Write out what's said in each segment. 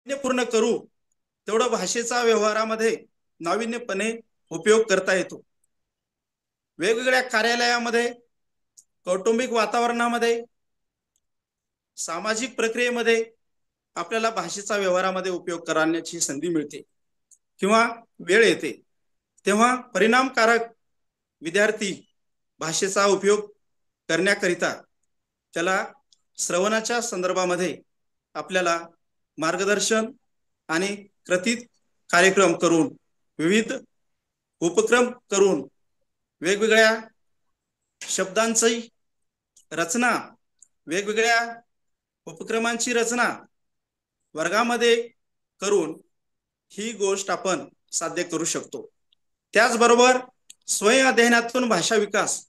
पूर्ण करू तेवढं भाषेचा व्यवहारामध्ये नाविन्यपणे उपयोग करता येतो. वेगवेगळ्या कार्यालयामध्ये, कौटुंबिक वातावरणामध्ये, सामाजिक प्रक्रियेमध्ये आपल्याला भाषेचा व्यवहारामध्ये उपयोग करण्याची संधी मिळते किंवा वेळ येते, तेव्हा परिणामकारक विद्यार्थी भाषेचा उपयोग करण्याकरिता त्याला श्रवणाच्या संदर्भामध्ये आपल्याला मार्गदर्शन आणि कृतीत कार्यक्रम करून, विविध उपक्रम करून, वेगवेगळ्या शब्दांची रचना, वेगवेगळ्या उपक्रमांची रचना वर्गामध्ये करून ही गोष्ट आपण साध्य करू शकतो. त्याचबरोबर स्वयं अध्ययनातून भाषा विकास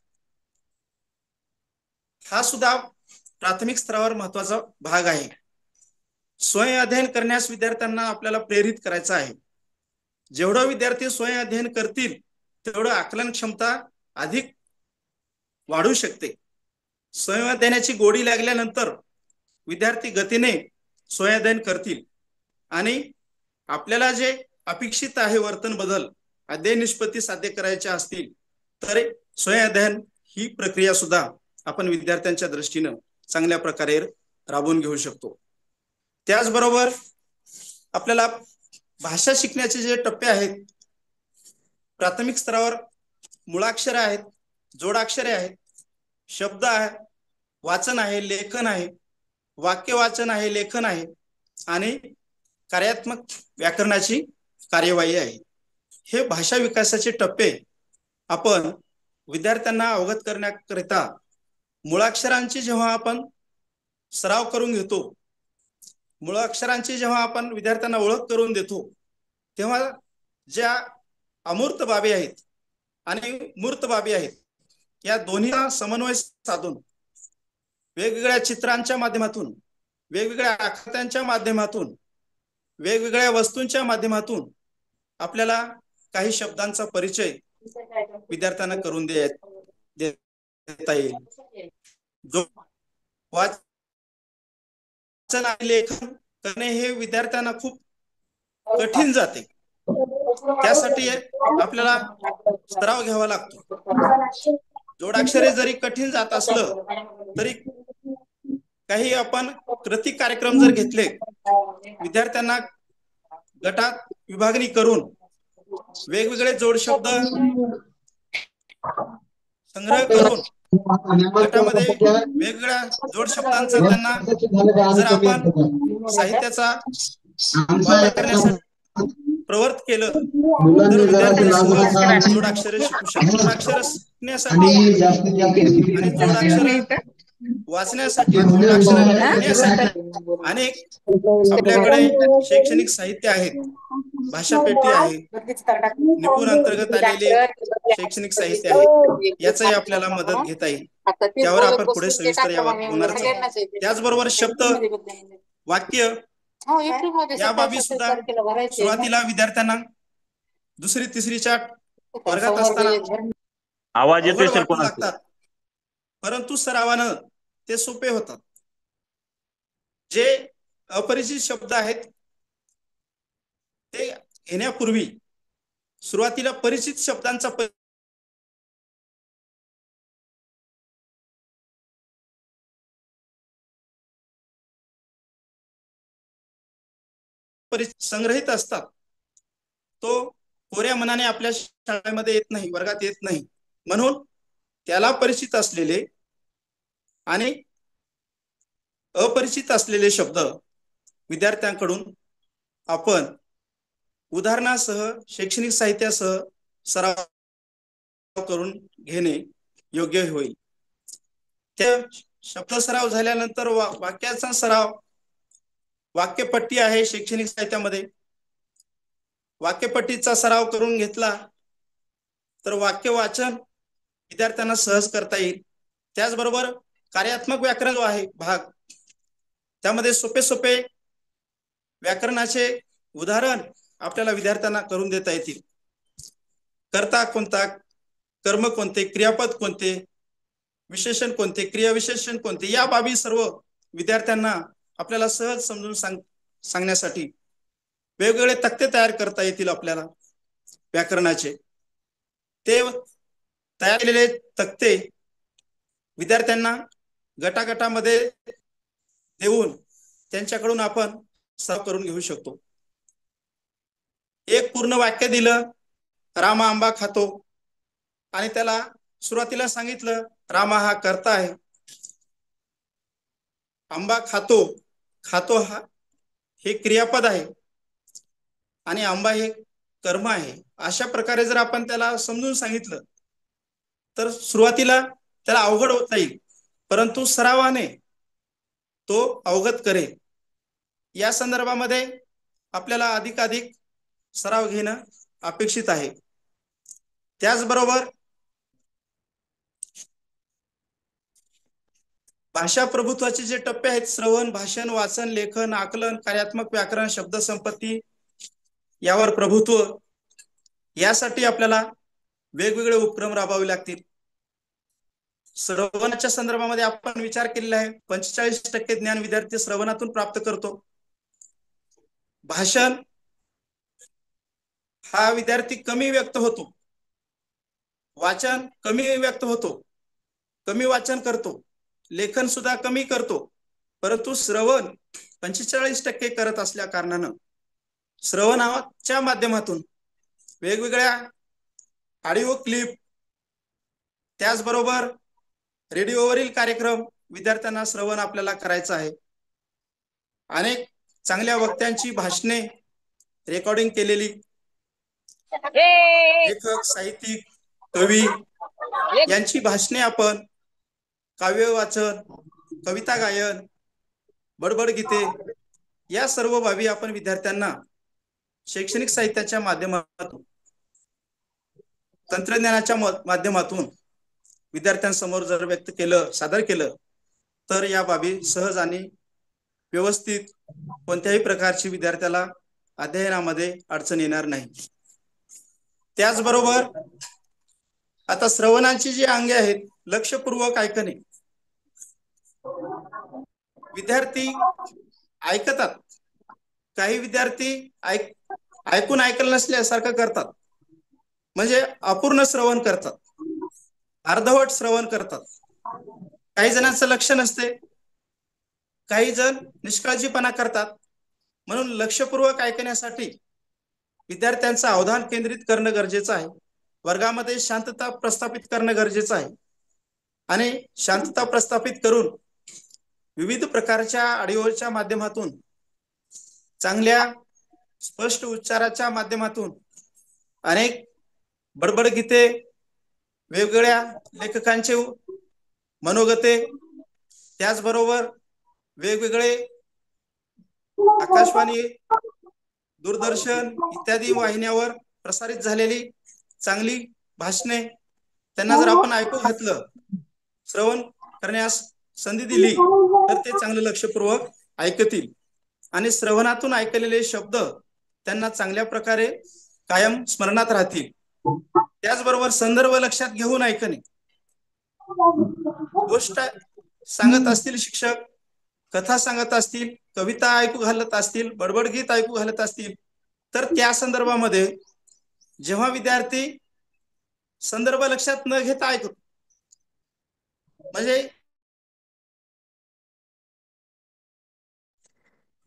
हा सुद्धा प्राथमिक स्तरावर महत्वाचा भाग आहे. स्वयं अध्ययन करण्यास विद्यार्थ्यांना आपल्याला प्रेरित करायचं आहे. जेवढं विद्यार्थी स्वयं अध्ययन करतील तेवढं आकलन क्षमता अधिक वाढू शकते. स्वयं अध्ययनाची गोडी लागल्यानंतर विद्यार्थी गतीने स्वयं अध्ययन करतील आणि आपल्याला जे अपेक्षित आहे वर्तन बदल, अध्ययन निष्पत्ती साध्य करायच्या असतील तर स्वयं अध्ययन ही प्रक्रिया सुद्धा आपण विद्यार्थ्यांच्या दृष्टीनं चांगल्या प्रकारे राबवून घेऊ शकतो. त्याचबरोबर आपल्याला भाषा शिकण्याचे जे टप्पे आहेत, प्राथमिक स्तरावर मुळाक्षरे आहेत, जोडाक्षरे आहेत, शब्द आहे, वाचन आहे, लेखन आहे, वाक्य वाचन आहे, लेखन आहे आणि कार्यात्मक व्याकरणाची कार्यवाही आहे. हे भाषा विकासाचे टप्पे आपण विद्यार्थ्यांना अवगत करण्याकरिता मुळाक्षरांची जेव्हा आपण सराव करून घेतो, मुळाक्षरांची जेव्हा आपण विद्यार्थ्यांना ओळख करून देतो, तेव्हा ज्या अमूर्त बाबी आहेत आणि मूर्त बाबी आहेत या दोन्हीचा समन्वय साधून वेगवेगळ्या चित्रांच्या माध्यमातून, वेगवेगळ्या आकृत्यांच्या माध्यमातून, वेगवेगळ्या वस्तूंच्या माध्यमातून आपल्याला काही शब्दांचा परिचय विद्यार्थ्यांना करून देता येईल. जो वाचन आणि लेखन करणे हे विद्यार्थ्यांना खूप कठीण जाते. त्यासाठी आपल्याला सराव घ्यावा लागतो. जोडाक्षरे जरी कठीण जात असलं तरी काही आपण कृती कार्यक्रम जर घेतले, विद्यार्थ्यांना गटात विभागणी करून वेगवेगळे जोड शब्द संग्रह करून गटामध्ये वेगवेगळ्या जोड शब्दांचा त्यांना जर आपण साहित्याचा वापर करण्यासाठी प्रवृत्त केलं तर विद्यार्थी सहज जोडाक्षरे शिकू शकतात. जोडाक्षर शिकण्यासाठी आणि जोडाक्षर वाचण्यासाठी, जोडाक्षर लिहिण्यासाठी अनेक आपल्याकडे शैक्षणिक साहित्य आहेत. भाषापेटी आहे, निपुण अंतर्गत आलेले शैक्षणिक साहित्य आहे, याचाही आपल्याला मदत घेता येईल. त्यावर आपण पुढे सविस्तर यावर होणारच आहोत. त्याचबरोबर शब्द, वाक्य या बाबी सुद्धा सुरुवातीला विद्यार्थ्यांना दुसरी तिसरीच्या वर्गात असताना आवाज येतोय सर वाटू लागतात, परंतु सरावानं ते सोपे होतात. जे अपरिचित शब्द आहेत ते घेण्यापूर्वी सुरुवातीला परिचित शब्दांचा संग्रहित असतात. तो कोऱ्या मनाने आपल्या शाळेमध्ये येत नाही, वर्गात येत नाही. म्हणून त्याला परिचित असलेले आणि अपरिचित असलेले शब्द विद्यार्थ्यांकडून आपण उदाहरणासह, शैक्षणिक साहित्यासह सराव करून घेणे योग्य होईल. त्या शब्द सराव झाल्यानंतर वाक्याचा सराव, वाक्यपट्टी आहे शैक्षणिक साहित्यामध्ये, वाक्यपट्टीचा सराव करून घेतला तर वाक्य वाचन विद्यार्थ्यांना सहज करता येईल. त्याचबरोबर कार्यात्मक व्याकरण जो आहे भाग, त्यामध्ये सोपे सोपे व्याकरणाचे उदाहरण आपल्याला विद्यार्थ्यांना करून देता येतील. कर्ता कोणता, कर्म कोणते, क्रियापद कोणते, विशेषण कोणते, क्रियाविशेषण कोणते, या बाबी सर्व विद्यार्थ्यांना आपल्याला सहज समजून सांगण्यासाठी वेगवेगळे तक्ते तयार करता येतील आपल्याला व्याकरणाचे. ते तयार केलेले तक्ते विद्यार्थ्यांना गटागटामध्ये देऊन त्यांच्याकडून आपण सराव करून घेऊ शकतो. एक पूर्ण वाक्य दिलं, रामा आंबा खातो, आणि त्याला सुरुवातीला सांगितलं रामा हा कर्ता आहे, आंबा खातो, खातो हा हे क्रियापद आहे, आणि आंबा हे कर्म आहे. अशा प्रकारे जर आपण त्याला समजून सांगितलं तर सुरुवातीला त्याला अवघड होत जाईल, परंतु सरावाने तो अवगत करेल. या संदर्भामध्ये आपल्याला अधिकाधिक सराव घेणं अपेक्षित आहे. त्याचबरोबर भाषा प्रभुत्वाचे जे टप्पे आहेत, श्रवण, भाषण, वाचन, लेखन, आकलन, कार्यात्मक व्याकरण, शब्दसंपत्ती यावर प्रभुत्व, यासाठी आपल्याला वेगवेगळे उपक्रम राबवावे लागतील. श्रवणाच्या संदर्भामध्ये आपण विचार केलेला आहे, 45% ज्ञान विद्यार्थी श्रवणातून प्राप्त करतो. भाषण हा विद्यार्थी कमी व्यक्त होतो, वाचन कमी व्यक्त होतो, कमी वाचन करतो, लेखन सुद्धा कमी करतो, परंतु श्रवण 45% करत असल्या कारणानं श्रवणाच्या माध्यमातून वेगवेगळ्या ऑडिओ क्लिप, त्याचबरोबर रेडिओवरील कार्यक्रम विद्यार्थ्यांना श्रवण आपल्याला करायचं आहे. अनेक चांगल्या वक्त्यांची भाषणे रेकॉर्डिंग केलेली, लेखक, साहित्यिक, कवी यांची भाषणे आपण काव्य वाचन, कविता गायन, बडबड गीते या सर्व बाबी आपण विद्यार्थ्यांना शैक्षणिक साहित्याच्या माध्यमातून, तंत्रज्ञानाच्या माध्यमातून विद्यार्थ्यांसमोर जर व्यक्त केलं, सादर केलं, तर या बाबी सहज आणि व्यवस्थित कोणत्याही प्रकारची विद्यार्थ्याला अध्ययनामध्ये अडचण येणार नाही. त्याचबरोबर आता श्रवणाची जी अंगे आहेत, लक्षपूर्वक ऐकणे. विद्यार्थी ऐकतात, काही विद्यार्थी ऐकून ऐकलं नसल्यासारखं करतात, म्हणजे अपूर्ण श्रवण करतात, अर्धवट श्रवण करतात. काही जणांचं लक्ष नसते, काही जण निष्काळजीपणा करतात. म्हणून लक्षपूर्वक ऐकण्यासाठी विद्यार्थ्यांचं अवधान केंद्रित करणं गरजेचं आहे. वर्गामध्ये शांतता प्रस्थापित करणं गरजेचं आहे, आणि शांतता प्रस्थापित करून विविध प्रकारच्या ऑडिओच्या माध्यमातून, चांगल्या स्पष्ट उच्चाराच्या माध्यमातून अनेक बडबड गीते, वेगवेगळ्या लेखकांचे मनोगते, त्याचबरोबर वेगवेगळे आकाशवाणी, दूरदर्शन इत्यादी वाहिन्यावर प्रसारित झालेली चांगली भाषणे त्यांना जर आपण ऐकू घातलं, श्रवण करण्यास संधी दिली, तर ते चांगलं लक्षपूर्वक ऐकतील, आणि श्रवणातून ऐकलेले शब्द त्यांना चांगल्या प्रकारे कायम स्मरणात राहतील. त्याचबरोबर संदर्भ लक्षात घेऊन ऐकणे. गोष्ट सांगत असतील शिक्षक, कथा सांगत असतील, कविता ऐकू घालत असतील, बडबड गीत ऐकू घालत असतील, तर त्या संदर्भामध्ये जेव्हा विद्यार्थी संदर्भ लक्षात न घेता ऐकतो, म्हणजे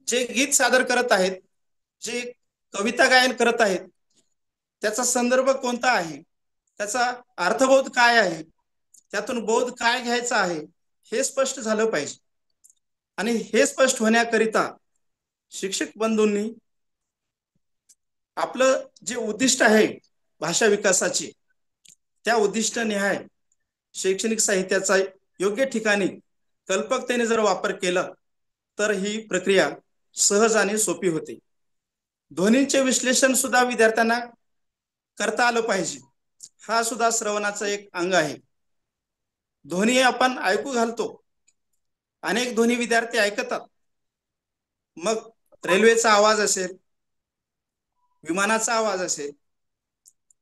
जे गीत सादर करत आहेत, जे कविता गायन करत आहेत, त्याचा संदर्भ कोणता आहे, त्याचा अर्थबोध काय आहे, त्यातून बोध काय घ्यायचा आहे, हे स्पष्ट झालं पाहिजे. आणि हे स्पष्ट होण्याकरिता शिक्षक बंधूंनी आपलं जे उद्दिष्ट आहे भाषा विकासाचे, त्या उद्दिष्ट निहाय शैक्षणिक साहित्याचा योग्य ठिकाणी कल्पकतेने जर वापर केला, तर ही प्रक्रिया सहज आणि सोपी होते. ध्वनीचे विश्लेषण सुद्धा विद्यार्थ्यांना करता आलं पाहिजे. हा सुद्धा श्रवणाचा एक अंग आहे. ध्वनी आपण ऐकू घालतो, अनेक ध्वनी विद्यार्थी ऐकतात, मग रेल्वेचा आवाज असेल, विमानाचा आवाज असेल,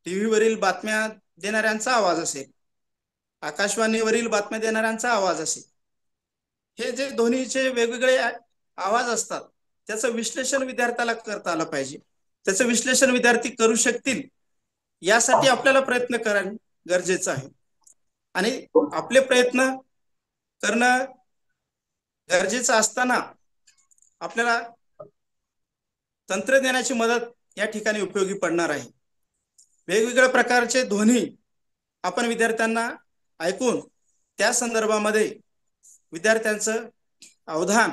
टीव्हीवरील बातम्या देणाऱ्यांचा आवाज असेल, आकाशवाणीवरील बातम्या देणाऱ्यांचा आवाज असेल, हे जे ध्वनीचे वेगवेगळे आवाज असतात, त्याचं विश्लेषण विद्यार्थ्याला करता आलं पाहिजे. त्याचं विश्लेषण विद्यार्थी करू शकतील यासाठी आपल्याला प्रयत्न करणं गरजेचं आहे. आणि आपले प्रयत्न करणं गरजेचं असताना आपल्याला तंत्रज्ञानाची मदत या ठिकाणी उपयोगी पडणार आहे. वेगवेगळ्या प्रकारचे ध्वनी आपण विद्यार्थ्यांना ऐकून त्या संदर्भामध्ये विद्यार्थ्यांचं अवधान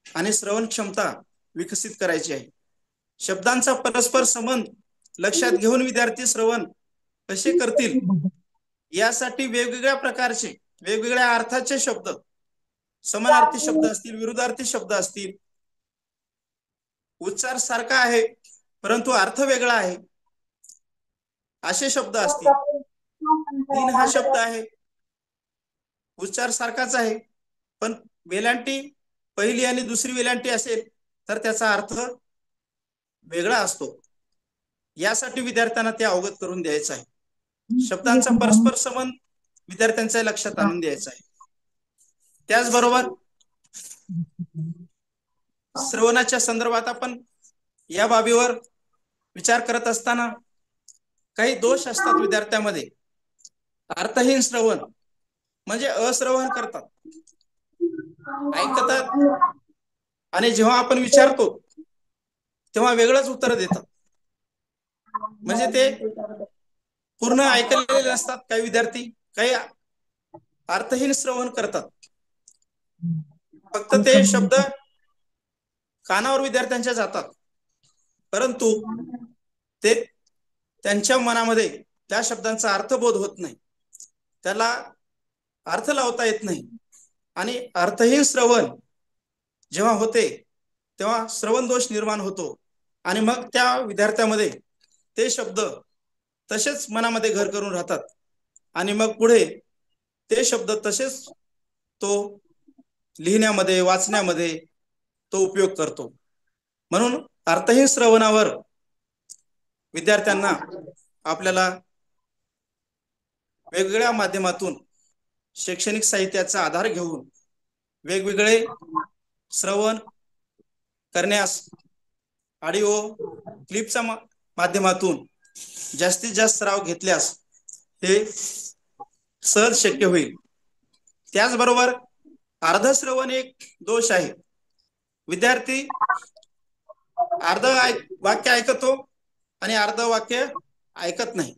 आणि श्रवण क्षमता विकसित करायची आहे. शब्दांचा परस्पर संबंध लक्षात घेऊन विद्यार्थी श्रवण कसे करतील यासाठी वेगवेगळ्या प्रकारचे वेगवेगळ्या अर्थाचे शब्द, समानार्थी शब्द असतील, विरुद्धार्थी शब्द असतील, उच्चार सारखा आहे परंतु अर्थ वेगळा आहे असे शब्द असतील. दिन हा शब्द आहे, उच्चार सारखाच आहे, पण वेलांटी पहिली आणि दुसरी वेलांटी असेल तर त्याचा अर्थ वेगळा असतो. यासाठी विद्यार्थ्यांना ते अवगत करून द्यायचं आहे. शब्दांचा परस्पर संबंध विद्यार्थ्यांच्या लक्षात आणून द्यायचा आहे. त्याचबरोबर श्रवणाच्या संदर्भात आपण या बाबीवर विचार करत असताना काही दोष असतात विद्यार्थ्यांमध्ये. अर्थहीन श्रवण म्हणजे अश्रवण करतात, ऐकतात आणि जेव्हा आपण विचारतो तेव्हा वेगळंच उत्तर देतात. म्हणजे ते पूर्ण ऐकलेले नसतात काही विद्यार्थी, काही अर्थहीन श्रवण करतात. फक्त ते शब्द कानावर विद्यार्थ्यांच्या जातात परंतु ते त्यांच्या मनामध्ये त्या शब्दांचा अर्थबोध होत नाही, त्याला अर्थ लावता येत नाही. आणि अर्थहीन श्रवण जेव्हा होते तेव्हा श्रवण दोष निर्माण होतो आणि मग त्या विद्यार्थ्यामध्ये ते शब्द तसेच मनामध्ये घर करून राहतात आणि मग पुढे ते शब्द तसेच तो लिहिण्यामध्ये, वाचण्यामध्ये तो उपयोग करतो. म्हणून अर्थहीन श्रवणावर विद्यार्थ्यांना आपल्याला वेगवेगळ्या माध्यमातून शैक्षणिक साहित्याचा आधार घेऊन वेगवेगळे श्रवण करण्यास ऑडिओ क्लिपच्या माध्यमातून जास्तीत जास्त सराव घेतल्यास हे सहज शक्य होईल. त्याचबरोबर अर्धश्रवण एक दोष आहे. विद्यार्थी अर्ध वाक्य ऐकतो आणि अर्ध वाक्य ऐकत नाही.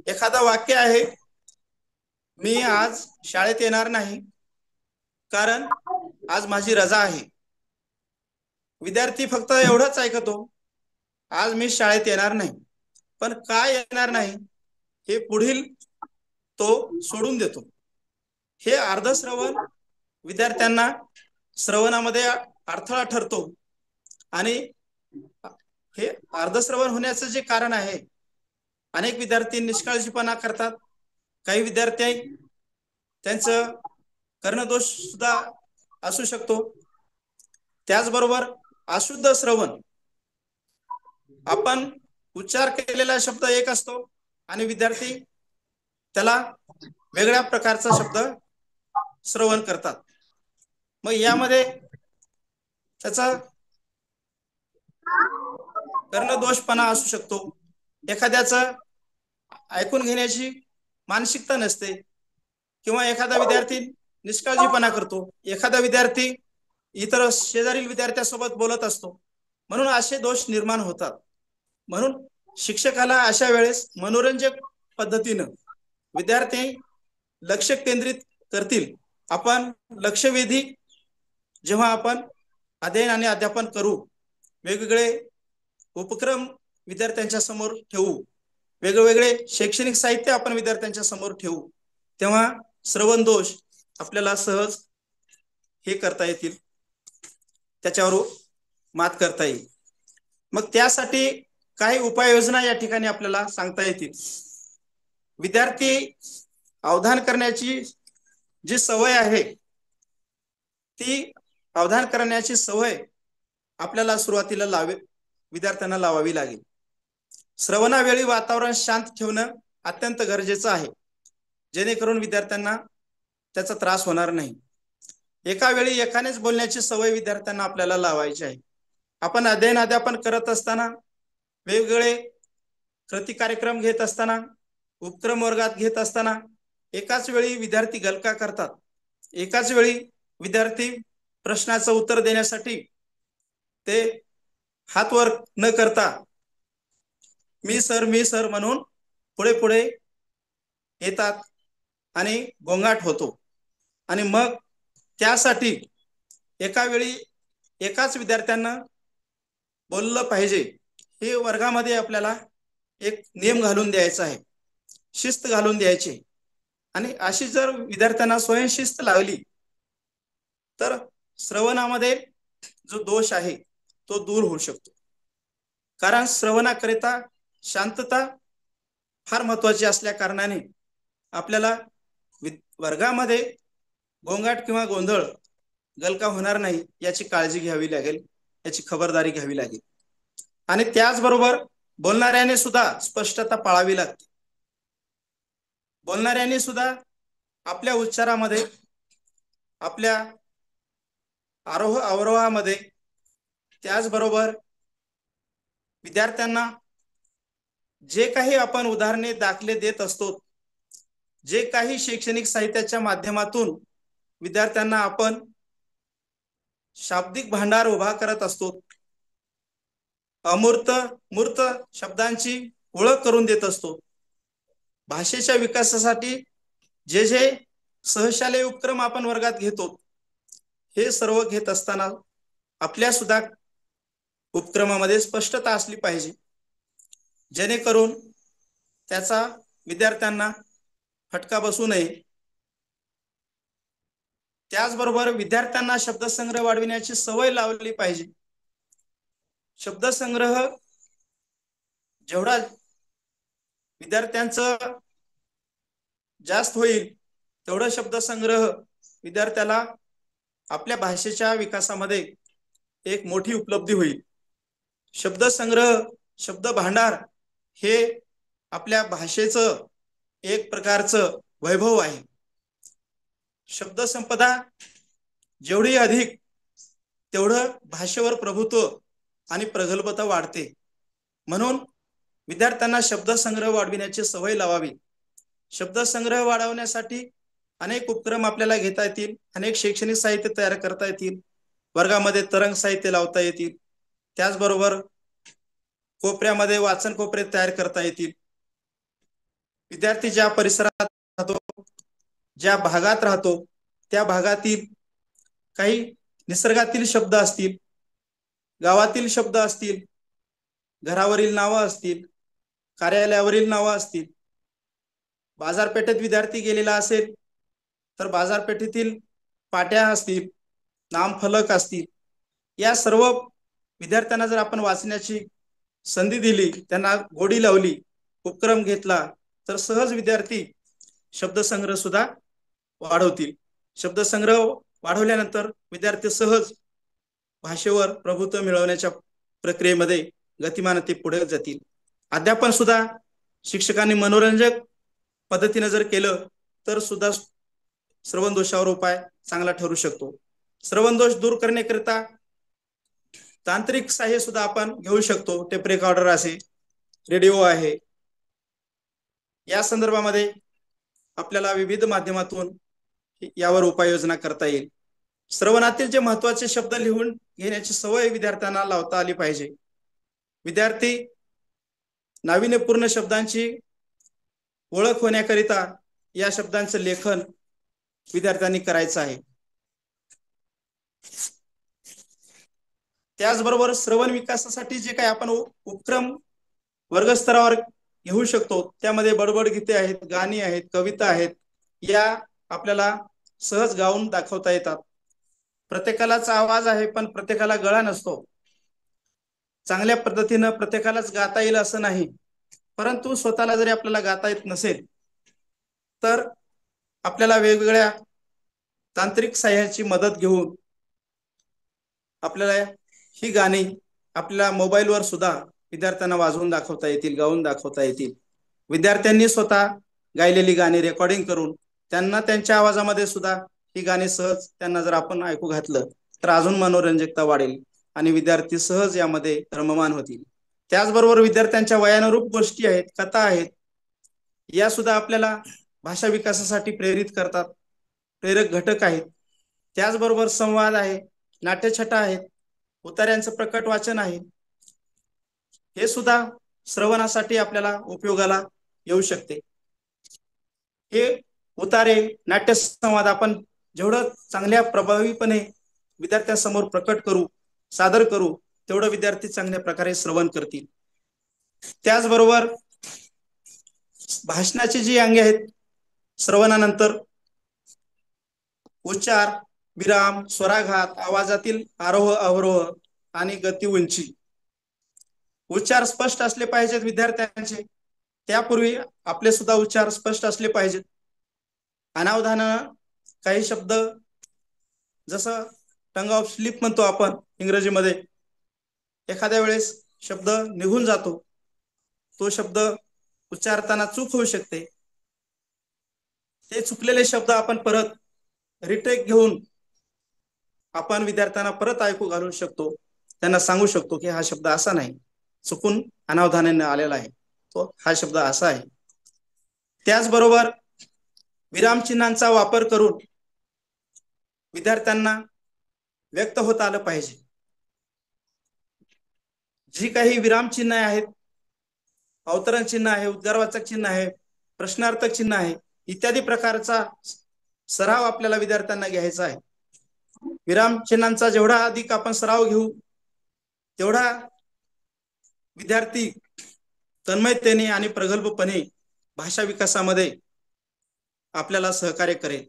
एखादा वाक्य आहे, मी आज शाळेत येणार नाही कारण आज माझी रजा आहे. विद्यार्थी फक्त एवढंच ऐकतो, आज मी शाळेत येणार नाही, पण काय येणार नाही हे पुढील तो सोडून देतो. हे अर्धश्रवण विद्यार्थ्यांना श्रवणामध्ये अडथळा ठरतो आणि हे अर्धश्रवण होण्याचं जे कारण आहे, अनेक विद्यार्थी निष्काळजीपणा करतात. काही विद्यार्थी त्यांचं कर्णदोष सुद्धा असू शकतो. त्याचबरोबर अशुद्ध श्रवण, आपण उच्चार केलेला शब्द एक असतो आणि विद्यार्थी त्याला वेगळ्या प्रकारचा शब्द श्रवण करतात. मग यामध्ये त्याचा कर्णदोषपणा असू शकतो. एखाद्याचं ऐकून घेण्याची मानसिकता नसते किंवा एखादा विद्यार्थी निष्काळजीपणा करतो, एखादा विद्यार्थी इतर शेजारील विद्यार्थ्यासोबत बोलत असतो, म्हणून असे दोष निर्माण होतात. म्हणून शिक्षकाला अशा वेळेस मनोरंजक पद्धतीनं विद्यार्थी लक्ष केंद्रित करतील. आपण लक्षवेधी जेव्हा आपण अध्ययन आणि अध्यापन करू, वेगवेगळे उपक्रम विद्यार्थ्यांच्या समोर ठेवू, वेगवेगळे शैक्षणिक साहित्य आपण विद्यार्थ्यांच्या समोर ठेवू, तेव्हा श्रवण दोष आपल्याला सहज हे करता येतील, त्याच्यावर मात करता येईल. मग त्यासाठी काही उपाययोजना या ठिकाणी आपल्याला सांगता येतील. विद्यार्थी अवधान करण्याची जी सवय आहे, ती अवधान करण्याची सवय आपल्याला सुरुवातीला विद्यार्थ्यांना लावावी लागेल. श्रवणावेळी वातावरण शांत ठेवणं अत्यंत गरजेचं आहे, जेणेकरून विद्यार्थ्यांना त्याचा त्रास होणार नाही. एका वेळी एकानेच बोलण्याची सवय विद्यार्थ्यांना आपल्याला लावायची आहे. आपण अध्यापन करत असताना, वेगवेगळे कृती कार्यक्रम घेत असताना, उपक्रम वर्गात घेत असताना एकाच वेळी विद्यार्थी गलका करतात. एकाच वेळी विद्यार्थी प्रश्नाचं उत्तर देण्यासाठी ते हात वर न करता मी सर म्हणून पुढे पुढे येतात आणि गोंगाट होतो. आणि मग त्यासाठी एका वेळी एकाच विद्यार्थ्यांना बोललं पाहिजे हे वर्गामध्ये आपल्याला एक नियम घालून द्यायचा आहे, शिस्त घालून द्यायची. आणि अशी जर विद्यार्थ्यांना स्वयंशिस्त लागली तर श्रवणामध्ये जो दोष आहे तो दूर होऊ शकतो. कारण श्रवणाकरिता शांतता फार महत्वाची असल्या कारणाने आपल्याला वर्गामध्ये गोंगाट किंवा गोंधळ गलका होणार नाही याची काळजी घ्यावी लागेल, याची खबरदारी घ्यावी लागेल. आणि त्याचबरोबर बोलणाऱ्याने सुद्धा स्पष्टता पाळावी लागते. बोलणाऱ्याने सुद्धा आपल्या उच्चारामध्ये, आपल्या आरोह अवरोहामध्ये, त्याचबरोबर विद्यार्थ्यांना जे काही आपण उदाहरणे दाखले देत असतो, जे काही शैक्षणिक साहित्याच्या माध्यमातून विद्यार्थ्यांना आपण शाब्दिक भांडार उभा करत असतो, अमूर्त मूर्त शब्दांची ओळख करून देत असतो, भाषेच्या विकासासाठी जे जे सहशालेय उपक्रम आपण वर्गात घेतो, हे सर्व घेत असताना आपल्या सुद्धा उपक्रमामध्ये स्पष्टता असली पाहिजे, जेणेकरून त्याचा विद्यार्थ्यांना फटका बसू नये. त्याचबरोबर विद्यार्थ्यांना शब्दसंग्रह वाढविण्याची सवय लावली पाहिजे. शब्दसंग्रह जेवढा विद्यार्थ्यांचं जास्त होईल तेवढा शब्दसंग्रह विद्यार्थ्याला आपल्या भाषेच्या विकासामध्ये एक मोठी उपलब्धी होईल. शब्दसंग्रह, शब्द भांडार हे आपल्या भाषेचं एक प्रकारचं वैभव आहे. शब्दसंपदा जेवढी अधिक तेवढं भाषेवर प्रभुत्व आणि प्रगल्भता वाढते. म्हणून विद्यार्थ्यांना शब्दसंग्रह वाढविण्याची सवय लावावी. शब्दसंग्रह वाढवण्यासाठी अनेक उपक्रम आपल्याला घेता येतील, अनेक शैक्षणिक साहित्य तयार करता येतील, वर्गामध्ये तरंग साहित्य लावता येतील, त्याचबरोबर कोपऱ्यामध्ये वाचन कोपरे तयार करता येतील. विद्यार्थी ज्या परिसरात राहतो, ज्या भागात राहतो, त्या भागातील काही निसर्गातील शब्द असतील, गावातील शब्द असतील, घरावरील नावं असतील, कार्यालयावरील नावं असतील, बाजारपेठेत विद्यार्थी गेलेला असेल तर बाजारपेठेतील पाट्या असतील, नामफलक असतील, या सर्व विद्यार्थ्यांना जर आपण वाचण्याची संधी दिली, त्यांना गोडी लावली, उपक्रम घेतला तर सहज विद्यार्थी शब्दसंग्रह सुद्धा वाढवतील. शब्दसंग्रह वाढवल्यानंतर विद्यार्थी सहज भाषेवर प्रभुत्व मिळवण्याच्या प्रक्रियेमध्ये गतिमानते पुढे जातील. अध्यापन सुद्धा शिक्षकांनी मनोरंजक पद्धतीने जर केलं तर सुद्धा श्रवण दोषावर उपाय चांगला ठरू शकतो. श्रवण दोष दूर करण्याकरिता तांत्रिक सहाय्य सुद्धा आपण घेऊ शकतो. टेप रेकॉर्डर असे, रेडिओ आहे. या संदर्भामध्ये आपल्याला विविध माध्यमातून यावर उपाययोजना करता येईल. श्रवणातील जे महत्वाचे शब्द लिहून घेण्याची सवय विद्यार्थ्यांना लावता आली पाहिजे. विद्यार्थी नाविन्यपूर्ण शब्दांची ओळख होण्याकरिता या शब्दांचं लेखन विद्यार्थ्यांनी करायचं आहे. त्याचबरोबर श्रवण विकासासाठी जे काही आपण उपक्रम वर्गस्तरावर घेऊ शकतो, त्यामध्ये बडबड गीते आहेत, गाणी आहेत, कविता आहेत, या आपल्याला सहज गाऊन दाखवता येतात. प्रत्येकालाच आवाज आहे पण प्रत्येकाला गळा नसतो. चांगल्या पद्धतीनं प्रत्येकालाच गाता येईल असं नाही. परंतु स्वतःला जरी आपल्याला गाता येत नसेल तर आपल्याला वेगवेगळ्या तांत्रिक सहाय्याची मदत घेऊन आपल्याला ही गाणी आपल्या मोबाईलवर सुद्धा विद्यार्थ्यांना वाजवून दाखवता येतील, गाऊन दाखवता येतील. विद्यार्थ्यांनी स्वतः गायलेली गाणी रेकॉर्डिंग करून त्यांना त्यांच्या आवाजामध्ये सुद्धा ही गाणी सहज त्यांना जर आपण ऐकू घातलं तर अजून मनोरंजकता वाढेल आणि विद्यार्थी सहज यामध्ये रममान होतील. त्याचबरोबर विद्यार्थ्यांच्या वयानुरूप गोष्टी आहेत, कथा आहेत, या सुद्धा आपल्याला भाषा विकासासाठी प्रेरित करतात, प्रेरक घटक आहेत. त्याचबरोबर संवाद आहे, नाट्यछटा आहेत, उतार्यांचं प्रकट वाचन आहे, हे सुद्धा श्रवणासाठी आपल्याला उपयोगाला येऊ शकते. हे उतारे नाट्यसंवाद आपण जेवढं चांगल्या प्रभावीपणे विद्यार्थ्यांसमोर प्रकट करू, सादर करू, तेवढं विद्यार्थी चांगल्या प्रकारे श्रवण करतील. त्याचबरोबर भाषणाची जी अंगे आहेत, श्रवणानंतर उच्चार, विराम, स्वराघात, आवाजातील आरोह अवरोह आणि गती उंची, उच्चार स्पष्ट असले पाहिजेत विद्यार्थ्यांचे. त्यापूर्वी आपले सुद्धा उच्चार स्पष्ट असले पाहिजेत. अनावधानानं काही शब्द, जसं टंग ऑफ स्लिप म्हणतो आपण इंग्रजीमध्ये, एखाद्या वेळेस शब्द निघून जातो, तो शब्द उच्चारताना चूक होऊ शकते. ते चुकलेले शब्द आपण परत रिटेक घेऊन आपण विद्यार्थ्यांना परत ऐकू घालू शकतो, त्यांना सांगू शकतो की हा शब्द असा नाही, चुकून अनावधानाने आलेला आहे, तो हा शब्द असा आहे. त्याचबरोबर विरामचिन्हांचा वापर करून विद्यार्थ्यांना व्यक्त होता आलं पाहिजे. जी काही विरामचिन्ह आहेत, अवतरण चिन्ह आहे, उद्गारवाचक चिन्ह आहे, प्रश्नार्थक चिन्ह आहे, इत्यादी प्रकारचा सराव आपल्याला विद्यार्थ्यांना घ्यायचा आहे. विराम चिन्हांचा जेवढा अधिक आपण सराव घेऊ, तेवढा विद्यार्थी तन्मयतेने आणि प्रगल्भपणे भाषा विकासामध्ये आपल्याला सहकार्य करेल.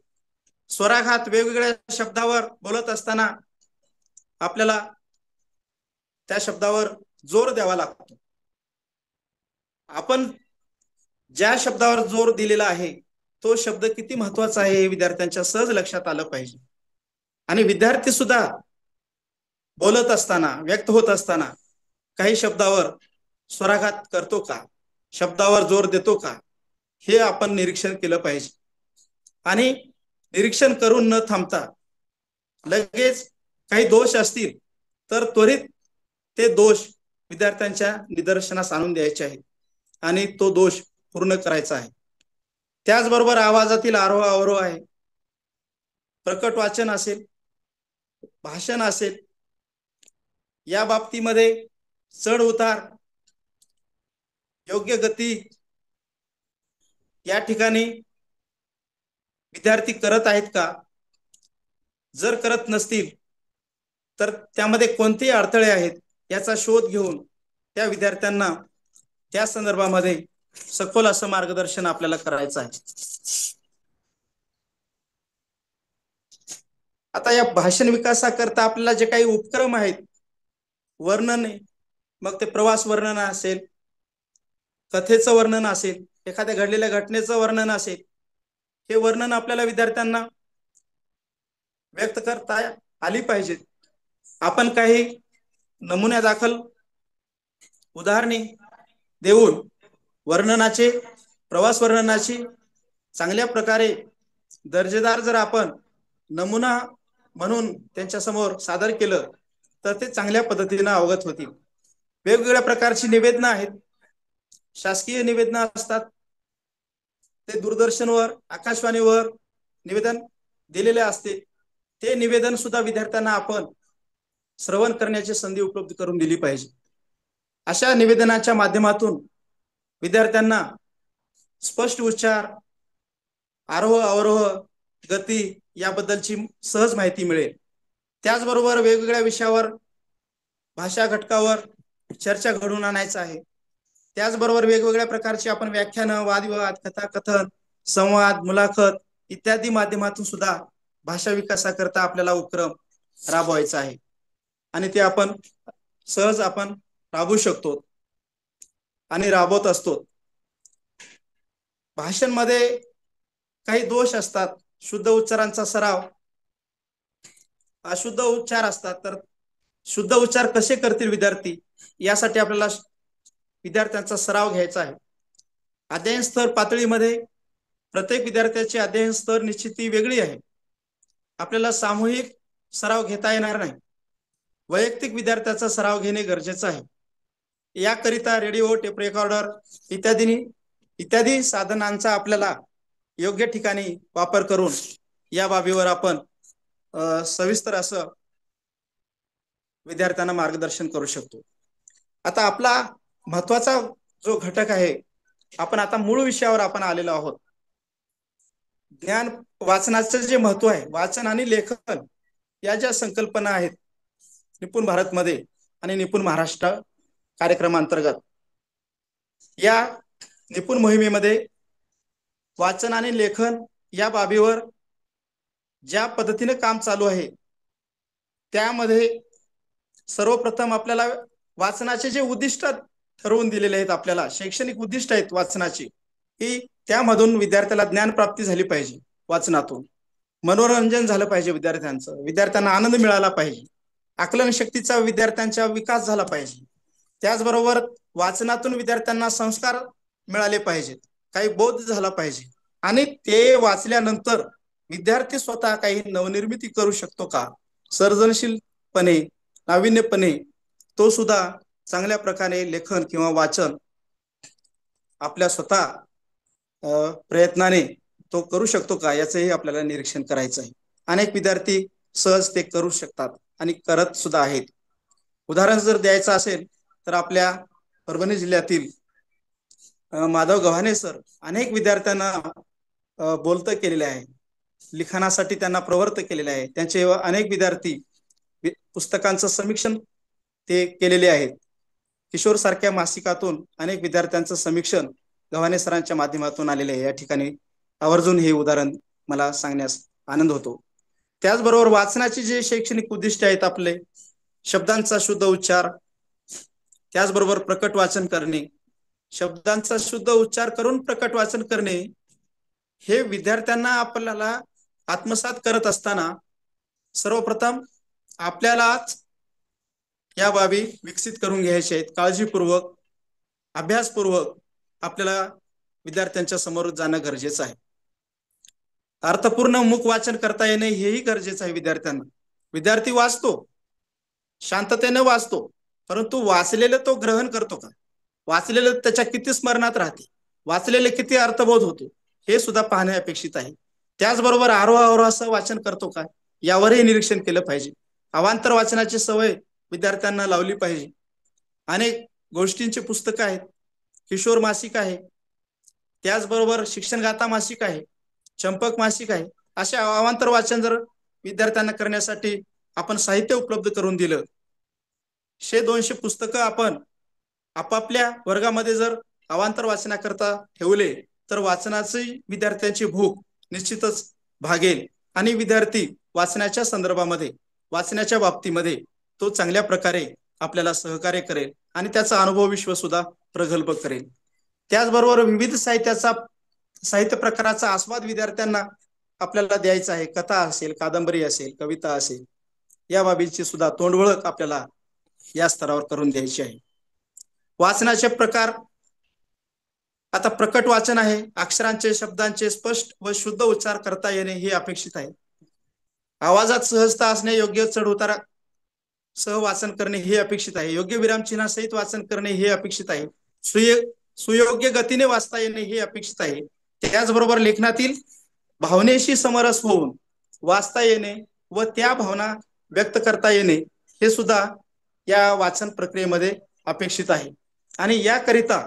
स्वराघात, वेगवेगळ्या शब्दावर बोलत असताना आपल्याला त्या शब्दावर जोर द्यावा लागतो. आपण ज्या शब्दावर जोर दिलेला आहे तो शब्द किती महत्वाचा आहे हे विद्यार्थ्यांच्या सहज लक्षात आलं पाहिजे. आणि विद्यार्थी सुद्धा बोलत असताना, व्यक्त होत असताना काही शब्दावर स्वराघात करतो का, शब्दावर जोर देतो का, हे आपण निरीक्षण केलं पाहिजे. आणि निरीक्षण करून न थांबता लगेच काही दोष असतील तर त्वरित ते दोष विद्यार्थ्यांच्या निदर्शनास आणून द्यायचे आहेत आणि तो दोष पूर्ण करायचा आहे. त्याचबरोबर आवाजातील आरोह अवरोह आहे, प्रकट वाचन असेल, भाषण असेल, या बाबतीमध्ये चढ उतार, योग्य गती या ठिकाणी विद्यार्थी करत आहेत का, जर करत नसतील तर त्यामध्ये कोणते अडथळे आहेत याचा शोध घेऊन त्या विद्यार्थ्यांना त्या संदर्भामध्ये सखोल असं मार्गदर्शन आपल्याला करायचं आहे. आता या भाषण विकासाकरता आपल्याला जे काही उपक्रम आहेत, वर्णन, मग ते प्रवास वर्णन असेल, कथेचं वर्णन असेल, एखाद्या घडलेल्या घटनेचं वर्णन असेल, हे वर्णन आपल्याला विद्यार्थ्यांना व्यक्त करता आली पाहिजेत. आपण काही नमुन्या दाखल उदाहरणे देऊन वर्णनाचे, प्रवास वर्णनाची चांगल्या प्रकारे दर्जेदार जर आपण नमुना म्हणून त्यांच्या समोर सादर केलं तर ते चांगल्या पद्धतीने अवगत होतील. वेगवेगळ्या प्रकारची निवेदनं आहेत, शासकीय निवेदनं असतात, ते दूरदर्शनवर, आकाशवाणीवर निवेदन दिलेले असते. ते निवेदन सुद्धा विद्यार्थ्यांना आपण श्रवण करण्याची संधी उपलब्ध करून दिली पाहिजे. अशा निवेदनाच्या माध्यमातून विद्यार्थ्यांना स्पष्ट उच्चार, आरोह अवरोह, गती याबद्दलची सहज माहिती मिळेल. त्याचबरोबर वेगवेगळ्या विषयावर, भाषा घटकावर चर्चा घडवून आणायचं आहे. त्याचबरोबर वेगवेगळ्या प्रकारची आपण व्याख्यानं, वादविवाद, कथाकथन, संवाद, मुलाखत इत्यादी माध्यमातून सुद्धा भाषा विकासाकरता आपल्याला उपक्रम राबवायचा आहे आणि ते आपण सहज राबवू शकतो आणि राबवत असतो. भाषण मध्ये काही दोष असतात, शुद्ध उच्चारांचा सराव, अशुद्ध उच्चार असतात, तर शुद्ध उच्चार कसे करतील विद्यार्थी यासाठी आपल्याला विद्यार्थ्यांचा सराव घ्यायचा आहे. अध्ययन स्तर पातळीमध्ये प्रत्येक विद्यार्थ्याची अध्ययन स्तर निश्चिती वेगळी आहे. आपल्याला सामूहिक सराव घेता येणार नाही. वैयक्तिक विद्यार्थ्याचा सराव घेणे गरजेचं आहे. याकरिता रेडिओ, टेप रेकॉर्डर इत्यादी साधनांचा आपल्याला योग्य ठिकाणी वापर करून या बाबीवर आपण सविस्तर असं विद्यार्थ्यांना मार्गदर्शन करू शकतो. आता आपला महत्वाचा जो घटक आहे, आपण आता मूळ विषयावर आपण आलेलो आहोत. ज्ञान वाचनाचं जे महत्व आहे, वाचन आणि लेखन या ज्या संकल्पना आहेत निपुण भारतमध्ये आणि निपुण महाराष्ट्र कार्यक्रमांतर्गत, या निपुण मोहिमेमध्ये वाचन आणि लेखन या बाबीवर ज्या पद्धतीने काम चालू आहे, त्यामध्ये सर्वप्रथम आपल्याला वाचनाचे जे उद्दिष्ट ठरवून दिलेले आहेत, आपल्याला शैक्षणिक उद्दिष्ट आहेत वाचनाची, की त्यामधून विद्यार्थ्याला ज्ञान प्राप्ती झाली पाहिजे, वाचनातून मनोरंजन झालं पाहिजे विद्यार्थ्यांचं, विद्यार्थ्यांना आनंद मिळाला पाहिजे, आकलन शक्तीचा विद्यार्थ्यांचा विकास झाला पाहिजे. त्याचबरोबर वाचनातून विद्यार्थ्यांना संस्कार मिळाले पाहिजेत, काही बोध झाला पाहिजे, आणि ते वाचल्यानंतर विद्यार्थी स्वतः काही नवनिर्मिती करू शकतो का, सर्जनशीलपणे, नाविन्यपणे तो सुद्धा चांगल्या प्रकारे लेखन किंवा वाचन आपल्या स्वतः प्रयत्नाने तो करू शकतो का, याचंही आपल्याला निरीक्षण करायचं आहे. अनेक विद्यार्थी सहज ते करू शकतात आणि करत सुद्धा आहेत. उदाहरण जर द्यायचं असेल तर आपल्या परभणी जिल्ह्यातील माधव गव्हाणे सर अनेक विद्यार्थ्यांना बोलतं केलेले आहे, लिखाणासाठी त्यांना प्रवृत्त केलेले आहे. त्यांचे अनेक विद्यार्थी पुस्तकांचं समीक्षण ते केलेले आहेत. किशोर सारख्या मासिकातून अनेक विद्यार्थ्यांचं समीक्षण गव्हाणे सरांच्या माध्यमातून आलेले आहे. या ठिकाणी आवर्जून हे उदाहरण मला सांगण्यास आनंद होतो. त्याचबरोबर वाचनाचे जे शैक्षणिक उद्दिष्ट आहेत आपले, शब्दांचा शुद्ध उच्चार, त्याचबरोबर प्रकट वाचन करणे, शब्दांचा शुद्ध उच्चार करून प्रकट वाचन करणे, हे विद्यार्थ्यांना आपल्याला आत्मसात करत असताना सर्वप्रथम आपल्यालाच या बाबी विकसित करून घ्यायच्या आहेत. काळजीपूर्वक, अभ्यासपूर्वक आपल्याला विद्यार्थ्यांच्या समोर जाणं गरजेचं आहे. अर्थपूर्ण मुख वाचन करता येणे हेही गरजेचं आहे विद्यार्थ्यांना. विद्यार्थी वाचतो, शांततेने वाचतो, परंतु वाचलेलं तो ग्रहण करतो का, वाचलेलं त्याच्या किती स्मरणात राहते, वाचलेले किती अर्थबोध होतो, हे सुद्धा पाहणे अपेक्षित आहे. त्याचबरोबर आरोहासह वाचन करतो का, यावरही निरीक्षण केलं पाहिजे. अवांतर वाचनाची सवय विद्यार्थ्यांना लावली पाहिजे. अनेक गोष्टींची पुस्तकं आहेत, किशोर मासिक आहे, त्याचबरोबर शिक्षणगाथा मासिक आहे, चंपक मासिक आहे. अशा अवांतर वाचन जर विद्यार्थ्यांना करण्यासाठी आपण साहित्य उपलब्ध करून दिलं, 100-200 पुस्तकं आपण आपापल्या वर्गामध्ये जर अवांतर वाचनाकरता ठेवले, तर वाचनाची विद्यार्थ्यांची भूक निश्चितच भागेल आणि विद्यार्थी वाचनाच्या संदर्भामध्ये, वाचनाच्या बाबतीमध्ये तो चांगल्या प्रकारे आपल्याला सहकार्य करेल आणि त्याचा अनुभव विश्व सुद्धा प्रगल्भ करेल. त्याचबरोबर विविध साहित्य प्रकाराचा आस्वाद विद्यार्थ्यांना आपल्याला द्यायचा आहे. कथा असेल, कादंबरी असेल, कविता असेल, या बाबीची सुद्धा तोंडवळख आपल्याला या स्तरावर करून द्यायची आहे. वाचनाचे प्रकार, आता प्रकट वाचन आहे, अक्षरांचे, शब्दांचे स्पष्ट व शुद्ध उच्चार करता येणे हे अपेक्षित आहे. आवाजात सहजता असणे, योग्य चढउतार सह वाचन करणे हे अपेक्षित आहे. योग्य विरामचिन्हासहित वाचन करणे हे अपेक्षित आहे. सुयोग्य गतीने वाचता येणे हे अपेक्षित आहे. त्याचबरोबर लेखनातील भावनेशी समरस होऊन वाचता येणे व त्या भावना व्यक्त करता येणे हे सुद्धा या वाचन प्रक्रियेमध्ये अपेक्षित आहे. आणि याकरिता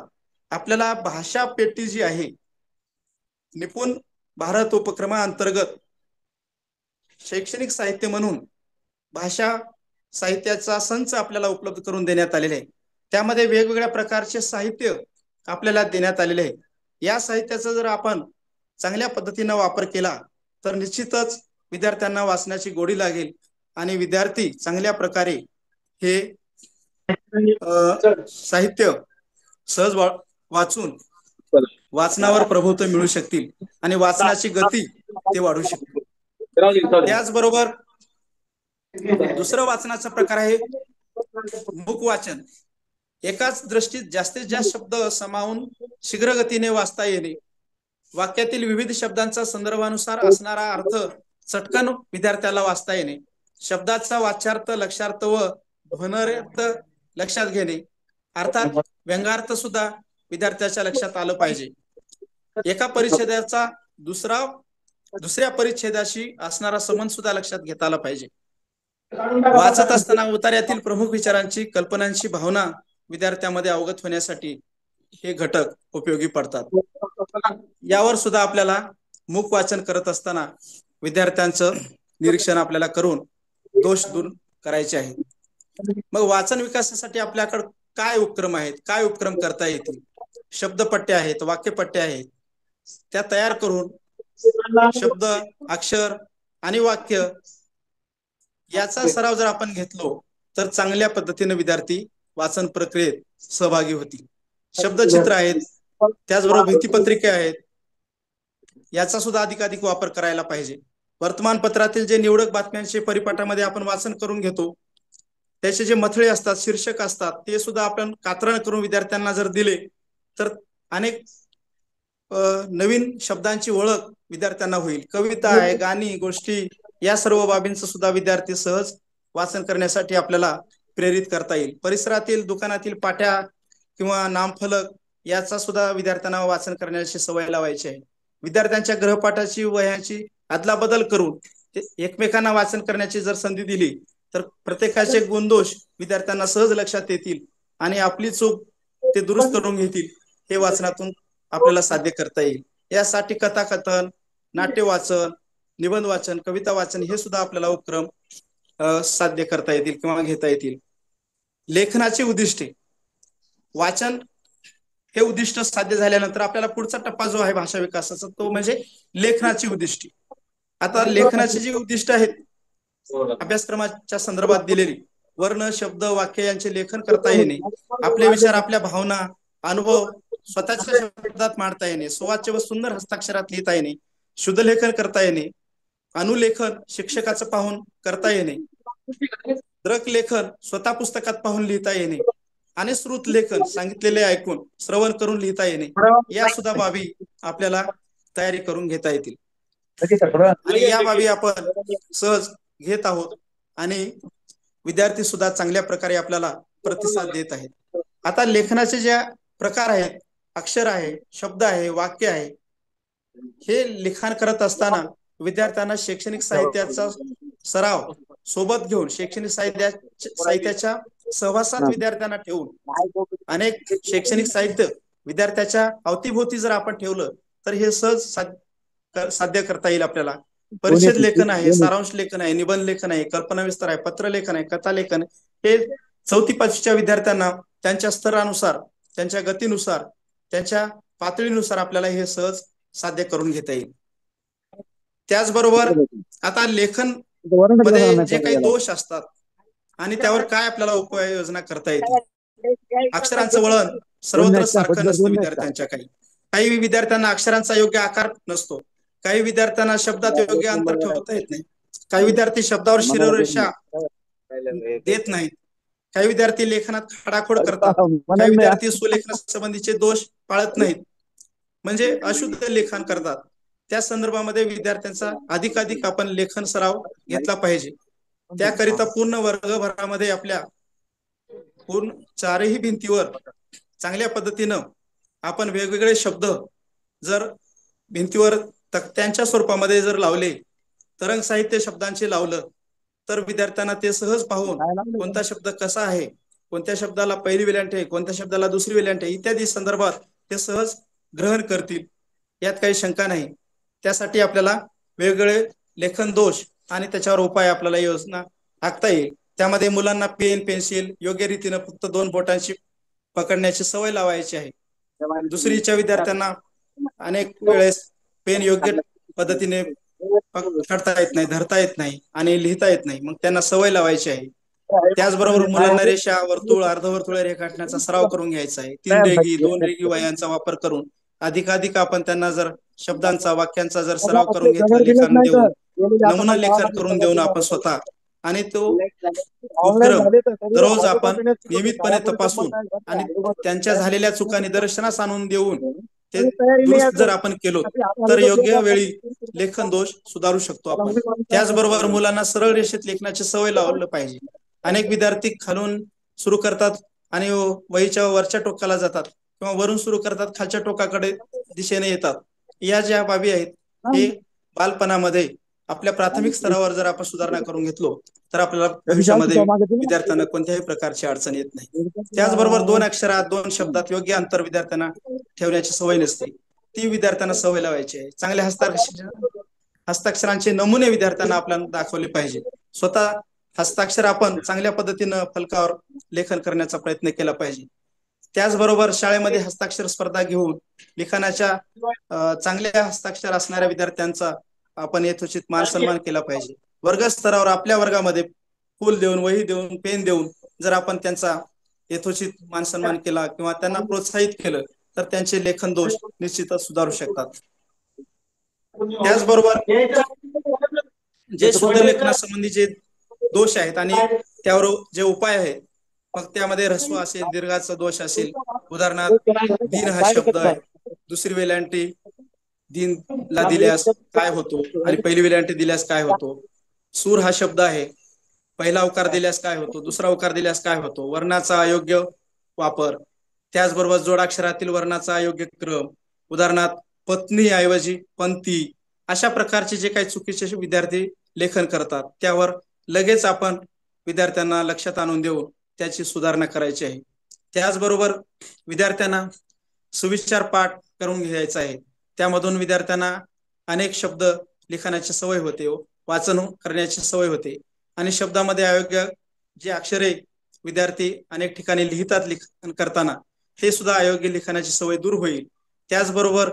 आपल्याला भाषा पेटी जी आहे, निपुण भारत उपक्रमाअंतर्गत शैक्षणिक साहित्य म्हणून भाषा साहित्याचा संच आपल्याला उपलब्ध करून देण्यात आलेले आहे. त्यामध्ये वेगवेगळ्या प्रकारचे साहित्य आपल्याला देण्यात आलेले आहे. या साहित्याचा जर आपण चांगल्या पद्धतीने वापर केला तर निश्चितच विद्यार्थ्यांना वाचण्याची गोडी लागेल आणि विद्यार्थी चांगल्या प्रकारे हे साहित्य सहज वाचून वाचनावर प्रभुत्व मिळू शकतील आणि वाचनाची गती ते वाढू शकतील. त्याचबरोबर दुसरं वाचनाचा प्रकार आहे मुख वाचन. एकाच दृष्टीत जास्तीत जास्त शब्द समावून शीघ्र गतीने वाचता येणे, वाक्यातील विविध शब्दांचा संदर्भानुसार असणारा अर्थ चटकन विद्यार्थ्याला वाचता येणे, शब्दाचा वाच्यार्थ लक्षार्थ व ध्वनार्थ लक्षात घेणे, अर्थात व्यंगार्थ सुद्धा विद्यार्थ्याच्या लक्षात आलं पाहिजे. एका परिच्छेदाचा दुसऱ्या परिच्छेदाशी असणारा संबंध सुद्धा लक्षात घेता आला पाहिजे. वाचत असताना उतार्यातील प्रमुख विचारांची, कल्पनांची भावना विद्यार्थ्यामध्ये अवगत होण्यासाठी हे घटक उपयोगी पडतात. यावर सुद्धा आपल्याला मूक वाचन करत असताना विद्यार्थ्यांचं निरीक्षण आपल्याला करून दोष दूर करायचे आहेत. मग वाचन विकासासाठी आपल्याकडे काय उपक्रम आहेत, काय उपक्रम करता येतील? शब्दपट्ट्या आहेत, वाक्यपट्ट्या आहेत, त्या तयार करून शब्द, अक्षर आणि वाक्य याचा सराव जर आपण घेतलो तर चांगल्या पद्धतीने विद्यार्थी वाचन प्रक्रियेत सहभागी होतील. शब्दचित्र आहेत, त्याचबरोबर भित्तिपत्रिका आहेत, याचा सुद्धा अधिकाधिक वापर करायला पाहिजे. वर्तमानपत्रातील जे निवडक बातम्यांचे परिपाठामध्ये आपण वाचन करून घेतो, त्याचे जे मथळे असतात, शीर्षक असतात, ते सुद्धा आपण कात्रण करून विद्यार्थ्यांना जर दिले तर अनेक नवीन शब्दांची ओळख विद्यार्थ्यांना होईल. कविता आहे, गाणी, गोष्टी, या सर्व बाबींचं सुद्धा विद्यार्थी सहज वाचन करण्यासाठी आपल्याला प्रेरित करता येईल. परिसरातील दुकानातील पाट्या किंवा नामफलक याचा सुद्धा विद्यार्थ्यांना वाचन करण्याची सवय लावायची आहे. विद्यार्थ्यांच्या गृहपाठाची वह्यांची अदलाबदल करून एकमेकांना वाचन करण्याची जर संधी दिली तर प्रत्येकाचे गुणदोष विद्यार्थ्यांना सहज लक्षात येतील आणि आपली चूक ते दुरुस्त करून घेतील. हे वाचनातून आपल्याला साध्य करता येईल. यासाठी कथाकथन, नाट्य वाचन, निबंध वाचन, कविता वाचन हे सुद्धा आपल्याला उपक्रम साध्य करता येतील किंवा घेता येतील. लेखनाची उद्दिष्टे, वाचन हे उद्दिष्ट साध्य झाल्यानंतर आपल्याला पुढचा टप्पा जो आहे भाषा विकासाचा तो म्हणजे लेखनाची उद्दिष्टे. आता लेखनाची जी उद्दिष्ट आहेत अभ्यासक्रमाच्या संदर्भात दिलेली, वर्ण, शब्द, वाक्य यांचे लेखन करता येणे, आपले विचार, आपल्या भावना, अनुभव स्वतःच्या शब्दात मांडता येणे, सुवाच्य व सुंदर हस्ताक्षरात लिहिता येणे, शुद्ध लेखन करता येणे, अनुलेखन शिक्षकाचं पाहून करता येणे, द्रक लेखन स्वतः पुस्तकात पाहून लिहिता येणे आणि श्रुत लेखन सांगितलेले ऐकून श्रवण करून लिहिता येणे, या सुद्धा बाबी आपल्याला तयारी करून घेता येतील. आणि या बाबी आपण सहज घेत आहोत आणि विद्यार्थी सुद्धा चांगल्या प्रकारे आपल्याला प्रतिसाद देत आहेत. आता लेखनाचे ज्या प्रकार आहेत, अक्षर आहे, शब्द आहे, वाक्य आहे, हे लिखाण करत असताना विद्यार्थ्यांना शैक्षणिक साहित्याचा सराव सोबत घेऊन शैक्षणिक साहित्याच्या सहवासात विद्यार्थ्यांना ठेवून अनेक शैक्षणिक साहित्य विद्यार्थ्याच्या अवतीभोवती जर आपण ठेवलं तर हे सहज साध्य करता येईल आपल्याला. परिच्छेद लेखन आहे, सारांश लेखन आहे, निबंध लेखन आहे, कल्पना विस्तार आहे, पत्र लेखन आहे, कथा लेखन, हे 4वी-5वीच्या विद्यार्थ्यांना त्यांच्या स्तरानुसार, त्यांच्या गतीनुसार, त्यांच्या पातळीनुसार आपल्याला हे सहज साध्य करून घेता येईल. त्याचबरोबर आता लेखन मध्ये जे काही दोष असतात आणि त्यावर काय आपल्याला उपाययोजना करता येतील. अक्षरांचं वळण सर्वत्र सारखं नसतं विद्यार्थ्यांच्या. काही विद्यार्थ्यांना अक्षरांचा योग्य आकार नसतो, काही विद्यार्थ्यांना शब्दात योग्य अंतर ठेवता येत नाही, काही विद्यार्थी शब्दावर शिरोरेषा देत नाहीत, काही विद्यार्थी लेखनात खाडाखोड करतात, काही विद्यार्थी सुलेखनासंबंधीचे दोष पाळत नाहीत, म्हणजे अशुद्ध लेखन करतात. त्या संदर्भामध्ये विद्यार्थ्यांचा अधिकाधिक आपण लेखन सराव घेतला पाहिजे. त्याकरिता पूर्ण वर्गभरामध्ये आपल्या पूर्ण 4ही भिंतीवर चांगल्या पद्धतीनं आपण वेगवेगळे शब्द जर भिंतीवर तक्त्यांच्या स्वरूपामध्ये जर लावले, तरंग साहित्य शब्दांचे लावलं तर विद्यार्थ्यांना ते सहज पाहून कोणता शब्द कसा आहे, कोणत्या शब्दाला पहिली वेलांटी आहे, कोणत्या शब्दाला दुसरी वेलांटी आहे, इत्यादी संदर्भात ते सहज ग्रहण करतील, यात काही शंका नाही. त्यासाठी आपल्याला वेगवेगळे लेखन दोष आणि त्याच्यावर उपाय आपल्याला योजना आखता येईल. त्यामध्ये मुलांना पेन, पेन्सिल योग्य रीतीनं फक्त 2 बोटांची पकडण्याची सवय लावायची आहे. दुसरीच्या विद्यार्थ्यांना अनेक वेळेस पेन योग्य पद्धतीने पकडता येत नाही, धरता येत नाही आणि लिहिता येत नाही, मग त्यांना सवय लावायची आहे. त्याचबरोबर मुलांना रेषा, वर्तुळ, अर्धवर्तुळ रेखाटण्याचा सराव करून घ्यायचा आहे. 3 रेघी, 2 रेघी वह्यांचा वापर करून अधिकाधिक आपण त्यांना जर शब्दांचा, वाक्यांचा जर सराव करून घेतला, लिखाण देऊन, नमुना लेखन करून देऊन आपण स्वतः आणि तो उपक्रम दररोज आपण नियमितपणे तपासून आणि त्यांच्या झालेल्या चुका निदर्शनास आणून देऊन ते दुरुस्त जर आपण केलो तर योग्य वेळी लेखन दोष सुधारू शकतो आपण. त्याचबरोबर मुलांना सरळ रेषेत लेखनाची सवय लावलं पाहिजे. अनेक विद्यार्थी खालून सुरू करतात आणि वहीच्या वरच्या टोकाला जातात किंवा वरून सुरू करतात खालच्या टोकाकडे दिशेने येतात. या ज्या बाबी आहेत हे बालपणामध्ये आपल्या प्राथमिक स्तरावर जर आपण सुधारणा करून घेतलो तर आपल्याला भविष्यामध्ये विद्यार्थ्यांना कोणत्याही प्रकारची अडचण येत नाही. त्याचबरोबर 2 अक्षरात 2 शब्दात योग्य अंतर विद्यार्थ्यांना ठेवण्याची सवय नसते, ती विद्यार्थ्यांना सवय लावायची आहे. चांगल्या हस्ताक्षरांचे नमुने विद्यार्थ्यांना आपल्याला दाखवले पाहिजे. स्वतः हस्ताक्षर आपण चांगल्या पद्धतीनं फलकावर लेखन करण्याचा प्रयत्न केला पाहिजे. त्याचबरोबर शाळेमध्ये हस्ताक्षर स्पर्धा घेऊन लिखाणाच्या चांगल्या हस्ताक्षर असणाऱ्या विद्यार्थ्यांचा आपण यथोचित मान सन्मान केला पाहिजे. वर्ग स्तरावर आपल्या वर्गामध्ये फूल देऊन, वही देऊन, पेन देऊन जर आपण त्यांचा यथोचित मान सन्मान केला किंवा त्यांना प्रोत्साहित केलं तर त्यांचे लेखन दोष निश्चितच सुधारू शकतात. त्याचबरोबर जे शुद्ध लेखनासंबंधी जे दोष आहेत आणि त्यावर जे उपाय आहेत, मग त्यामध्ये ऱ्हस्व असेल, दीर्घाचा दोष असेल, उदाहरणार्थ दिन हा शब्द आहे, दुसरी वेलांटी दिन ला दिल्यास काय होतो आणि पहिली वेलांटी दिल्यास काय होतो. सूर हा शब्द आहे, पहिला उकार दिल्यास काय होतो, दुसरा उकार दिल्यास काय होतो. वर्णाचा अयोग्य वापर, त्याचबरोबर जोडाक्षरातील वर्णाचा अयोग्य क्रम, उदाहरणार्थ पत्नी ऐवजी पंथी. अशा प्रकारचे जे काही चुकीचे विद्यार्थी लेखन करतात त्यावर लगेच आपण विद्यार्थ्यांना लक्षात आणून देऊन त्याची सुधारणा करायची आहे. त्याचबरोबर विद्यार्थ्यांना सुविचार पाठ करून घ्यायचा आहे. त्यामधून विद्यार्थ्यांना अनेक शब्द लिखाणाची सवय होते, वाचन करण्याची सवय होते आणि शब्दामध्ये अयोग्य जे अक्षरे विद्यार्थी अनेक ठिकाणी लिहितात लिखाण करताना हे सुद्धा अयोग्य लिखाणाची सवय दूर होईल. त्याचबरोबर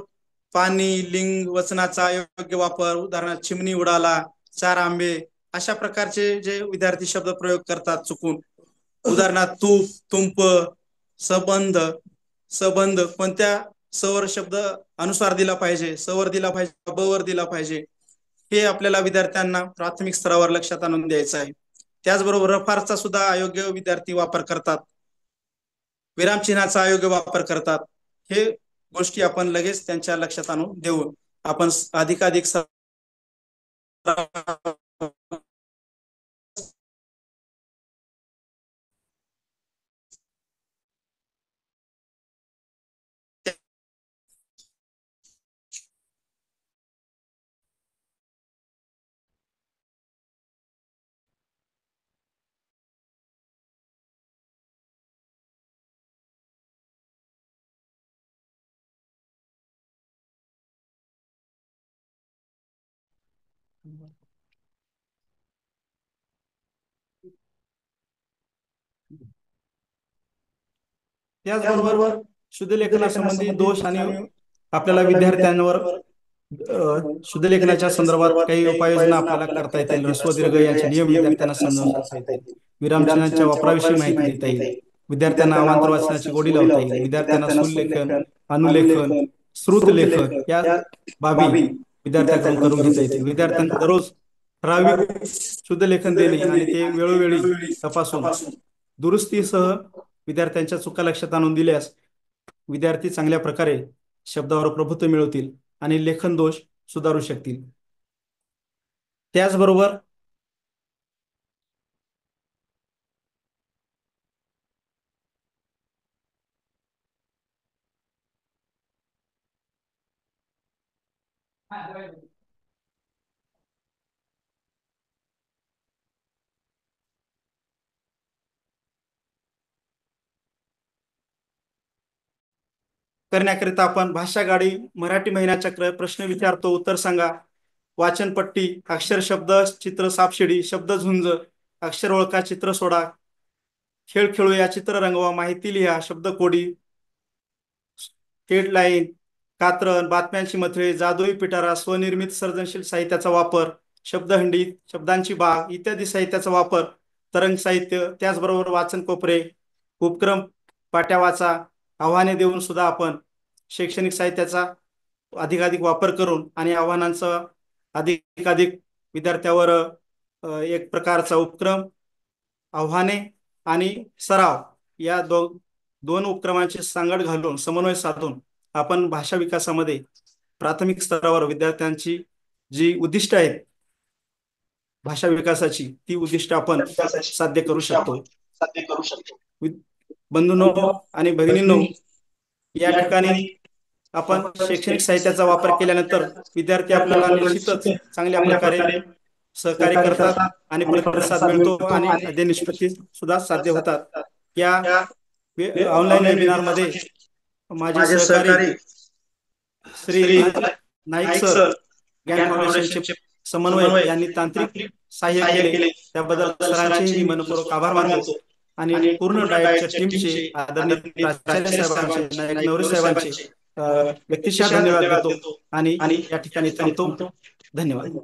पाणी, लिंग, वचनाचा अयोग्य वापर, उदाहरणार्थ चिमणी उडाला, 4 आंबे, अशा प्रकारचे जे विद्यार्थी शब्द प्रयोग करतात चुकून, उदाहरणार्थ तूप, तुंप, सबंध, सबंध कोणत्या सवर शब्द अनुसार दिला पाहिजे, सवर दिला पाहिजे, बवर दिला पाहिजे, हे आपल्याला विद्यार्थ्यांना प्राथमिक स्तरावर लक्षात आणून द्यायचं आहे. त्याचबरोबर रफारचा सुद्धा अयोग्य विद्यार्थी वापर करतात, विरामचिन्हाचा अयोग्य वापर करतात. हे गोष्टी आपण लगेच त्यांच्या लक्षात आणून देऊन आपण अधिकाधिक त्याचबरोबर शुद्ध लेखनासंबंधी दोष आणि आपल्याला विद्यार्थ्यांवर शुद्ध लेखनाच्या संदर्भात काही उपाययोजना आपल्याला करता येतील. ऱ्हस्व दीर्घ यांचे नियम विद्यार्थ्यांना समजावून सांगता येतील. विरामचिन्हांच्या वापराविषयी माहिती देता येईल. विद्यार्थ्यांना अवांतर वाचनाची गोडी लावता येईल. विद्यार्थ्यांना स्थूललेखन, अनुलेखन, श्रुतलेखन या बाबी विद्यार्थ्यांकडून करून घेता येतील. विद्यार्थ्यांना दररोज ठराविक शुद्ध लेखन देणे आणि ते वेळोवेळी तपासून दुरुस्तीसह विद्यार्थ्यांच्या चुका लक्षात आणून दिल्यास विद्यार्थी चांगल्या प्रकारे शब्दावर प्रभुत्व मिळवतील आणि लेखन दोष सुधारू शकतील. त्याचबरोबर करण्याकरिता आपण भाषा गाडी, मराठी महिनाचक्र, प्रश्न विचारतो उत्तर सांगा, वाचनपट्टी, अक्षर शब्द चित्र सापशिडी, शब्द झुंज, अक्षर ओळखा चित्र सोडा, खेळ खेळूया चित्र रंगवा, माहिती लिहा, शब्द कोडी, हेडलाईन, कात्रण, बातम्यांची मथळे, जादुई पिटारा, स्वनिर्मित सर्जनशील साहित्याचा वापर, शब्दहंडी, शब्दांची बाग इत्यादी साहित्याचा वापर, तरंग साहित्य, त्याचबरोबर वाचन कोपरे, उपक्रम, पाट्या वाचा, आव्हाने देऊन सुद्धा आपण शैक्षणिक साहित्याचा अधिकाधिक वापर करून आणि आव्हानांचा अधिकाधिक विद्यार्थ्यावर एक प्रकारचा उपक्रम, आव्हाने आणि सराव या दोन उपक्रमांची सांगड घालून समन्वय साधून आपण भाषा विकासामध्ये प्राथमिक स्तरावर विद्यार्थ्यांची जी उद्दिष्ट आहेत भाषा विकासाची ती उद्दिष्ट आपण साध्य करू शकतो. बंधूंनो आणि भगिनींनो, या ठिकाणी आपण शैक्षणिक साहित्याचा वापर केल्यानंतर विद्यार्थी आपल्याला निश्चितच चांगल्या प्रकारे सहकार्य करतात आणि प्रतिसाद मिळतो आणि अध्ययन निष्पत्ती सुद्धा साध्य होतात. या ऑनलाईन वेबिनार मध्ये माझे सहकारी श्री नाईक सर, ज्ञान फाउंडेशनचे समन्वयक यांनी तांत्रिक सहाय्य केले, त्याबद्दल सरांचे मी मनपूर्वक आभार मानतो आणि पूर्ण डाएटच्या टीमचे आदरणीय प्राचार्य साहेबांचे, नाईक नवरे साहेबांचे व्यक्तिशः धन्यवाद देतो आणि या ठिकाणी थांबतो. धन्यवाद.